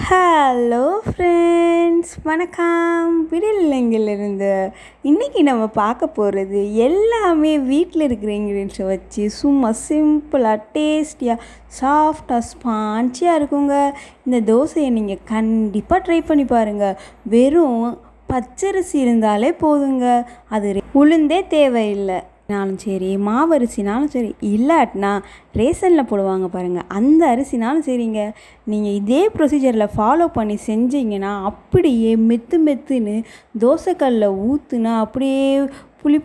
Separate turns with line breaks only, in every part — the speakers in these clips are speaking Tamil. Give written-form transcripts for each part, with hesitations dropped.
ஹலோ ஃப்ரெண்ட்ஸ், வணக்கம். விடியலிலிருந்து இன்றைக்கி நம்ம பார்க்க போகிறது எல்லாமே வீட்டில் இருக்கிற இன்க்ரீடியன்ஸை வச்சு சும்மா சிம்பிளாக டேஸ்டியாக சாஃப்டாக ஸ்பான்ச்சியாக இருக்குங்க. இந்த தோசையை நீங்கள் கண்டிப்பாக ட்ரை பண்ணி பாருங்கள். வெறும் பச்சரிசி இருந்தாலே போதுங்க. அது உளுந்தே தேவையில்லை நாலும் சரி, மாவரிசினாலும் சரி, இல்லாட்டினா ரேஷனில் போடுவாங்க பாருங்கள், அந்த அரிசினாலும் சரிங்க. நீங்கள் இதே ப்ரொசீஜரில் ஃபாலோ பண்ணி செஞ்சீங்கன்னா அப்படியே மெத்துன்னு தோசைக்கல்லில் ஊற்றுனா அப்படியே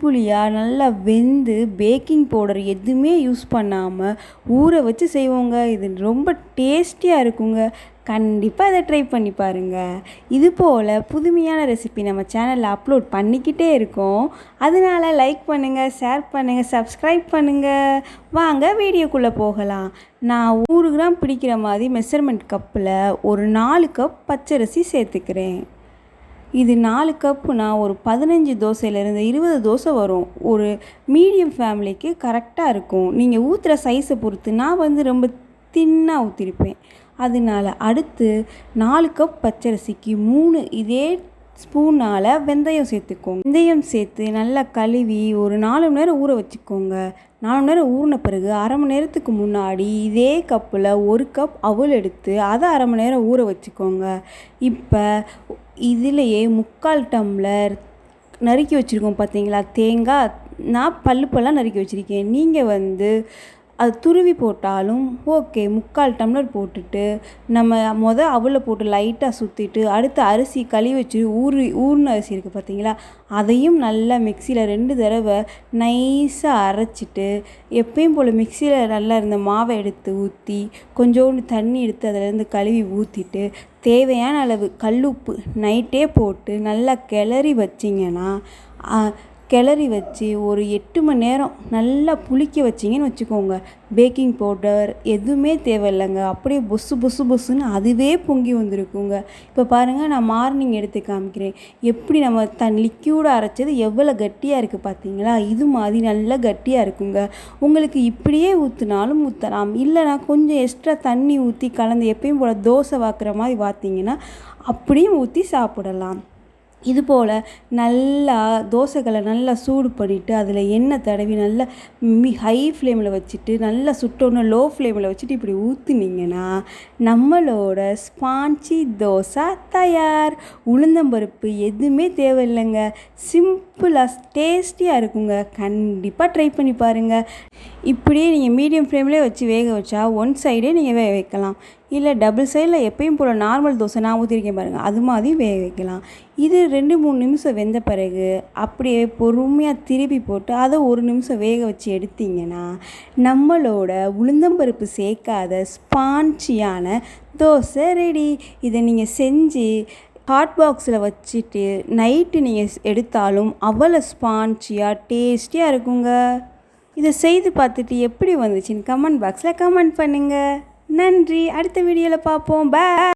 புளியாக நல்லா வெந்து பேக்கிங் பவுடர் எதுவுமே யூஸ் பண்ணாமல் ஊற வச்சு செய்வோங்க. இது ரொம்ப டேஸ்டியாக இருக்குங்க. கண்டிப்பாக அதை ட்ரை பண்ணி பாருங்கள். இது போல் புதுமையான ரெசிபி நம்ம சேனலில் அப்லோட் பண்ணிக்கிட்டே இருக்கோம். அதனால் லைக் பண்ணுங்கள், ஷேர் பண்ணுங்கள், சப்ஸ்கிரைப் பண்ணுங்கள். வாங்க வீடியோக்குள்ளே போகலாம். நான் 100 கிராம் பிடிக்கிற மாதிரி மெஷர்மெண்ட் கப்பில் ஒரு 4 கப் பச்சரிசி சேர்த்துக்கிறேன். இது 4 கப்புனா ஒரு 15 தோசையிலேருந்து 20 தோசை வரும். ஒரு மீடியம் ஃபேமிலிக்கு கரெக்டாக இருக்கும். நீங்கள் ஊற்றுற சைஸை பொறுத்து நான் ரொம்ப தின்னாக ஊற்றிருப்பேன். அதனால அடுத்து 4 கப் பச்சரிசிக்கு 3 இதே ஸ்பூனால் வெந்தயம் சேர்த்துக்கோங்க. வெந்தயம் சேர்த்து நல்லா கழுவி ஒரு 4 மணி நேரம் ஊற வச்சுக்கோங்க. 4 மணி நேரம் ஊறின பிறகு அரை மணி நேரத்துக்கு முன்னாடி இதே கப்பில் 1 கப் அவல் எடுத்து அதை அரை மணி நேரம் ஊற வச்சுக்கோங்க. இப்போ இதிலையே 3/4 டம்ளர் நறுக்கி வச்சுருக்கோம் பார்த்தீங்களா தேங்காய். நான் பல்லாக நறுக்கி வச்சுருக்கேன். நீங்கள் அது துருவி போட்டாலும் ஓகே. 3/4 டம்ளர் போட்டுட்டு நம்ம அவலை போட்டு லைட்டாக சுற்றிட்டு அடுத்து அரிசி கழுவி வச்சு ஊறின அரிசி இருக்குது பார்த்தீங்களா, அதையும் நல்லா மிக்சியில் 2 தடவை நைஸாக அரைச்சிட்டு எப்பயும் போல் மிக்சியில் நல்லா இருந்த மாவை எடுத்து ஊற்றி கொஞ்சோண்டு தண்ணி எடுத்து அதிலேருந்து கழுவி ஊற்றிட்டு தேவையான அளவு கல்லுப்பு நைட்டே போட்டு நல்லா கிளறி வச்சு ஒரு 8 மணி நேரம் நல்லா புளிக்க வச்சிங்கன்னு வச்சுக்கோங்க. பேக்கிங் பவுடர் எதுவுமே தேவையில்லைங்க. அப்படியே பொஸ்ஸுன்னு அதுவே பொங்கி வந்திருக்குங்க. இப்போ பாருங்கள், நான் மார்னிங் எடுத்து காமிக்கிறேன். எப்படி நம்ம லிக்யூடாக அரைச்சது எவ்வளோ கட்டியாக இருக்குது பார்த்தீங்களா. இது மாதிரி நல்லா கட்டியாக இருக்குங்க. உங்களுக்கு இப்படியே ஊற்றினாலும் ஊற்றலாம், இல்லைனா கொஞ்சம் எக்ஸ்ட்ரா தண்ணி ஊற்றி கலந்து எப்பயும் போல் தோசை வாக்குற மாதிரி வார்த்திங்கன்னா அப்படியும் ஊற்றி சாப்பிடலாம். இது போல் நல்லா தோசைகளை நல்லா சூடு பண்ணிவிட்டு அதில் எண்ணெய் தடவி நல்லா ஹை ஃப்ளேமில் வச்சுட்டு நல்லா சுட்டோன்னு லோ ஃப்ளேமில் வச்சுட்டு இப்படி ஊற்றுனீங்கன்னா நம்மளோட ஸ்பான்ச்சி தோசை தயார். உளுந்தம்பருப்பு எதுவுமே தேவையில்லைங்க. சிம்பிளாக டேஸ்டியாக இருக்குங்க. கண்டிப்பாக ட்ரை பண்ணி பாருங்கள். இப்படியே நீங்கள் மீடியம் ஃப்ளேம்லேயே வச்சு வேக வச்சா 1 சைடே நீங்கள் வேக வைக்கலாம். இல்லை டபுள் சைடில் எப்பயும் போல் நார்மல் தோசை நான் ஊற்றிருக்கேன் பாருங்கள், அது மாதிரி வேக வைக்கலாம். இது 2-3 நிமிஷம் வெந்த பிறகு அப்படியே பொறுமையாக திருப்பி போட்டு அதை 1 நிமிஷம் வேக வச்சு எடுத்திங்கன்னா நம்மளோட உளுந்தம்பருப்பு சேர்க்காத ஸ்பான்ச்சியான தோசை ரெடி. இதை நீங்கள் செஞ்சு ஹாட் பாக்ஸில் வச்சுட்டு நைட்டு நீங்கள் எடுத்தாலும் அவ்வளோ ஸ்பான்ச்சியாக டேஸ்டியாக இருக்குங்க. இதை செய்து பார்த்துட்டு எப்படி வந்துச்சுன்னு கமெண்ட் பாக்ஸில் கமெண்ட் பண்ணுங்கள். நன்றி. அடுத்த வீடியோவில் பார்ப்போம். பாய்.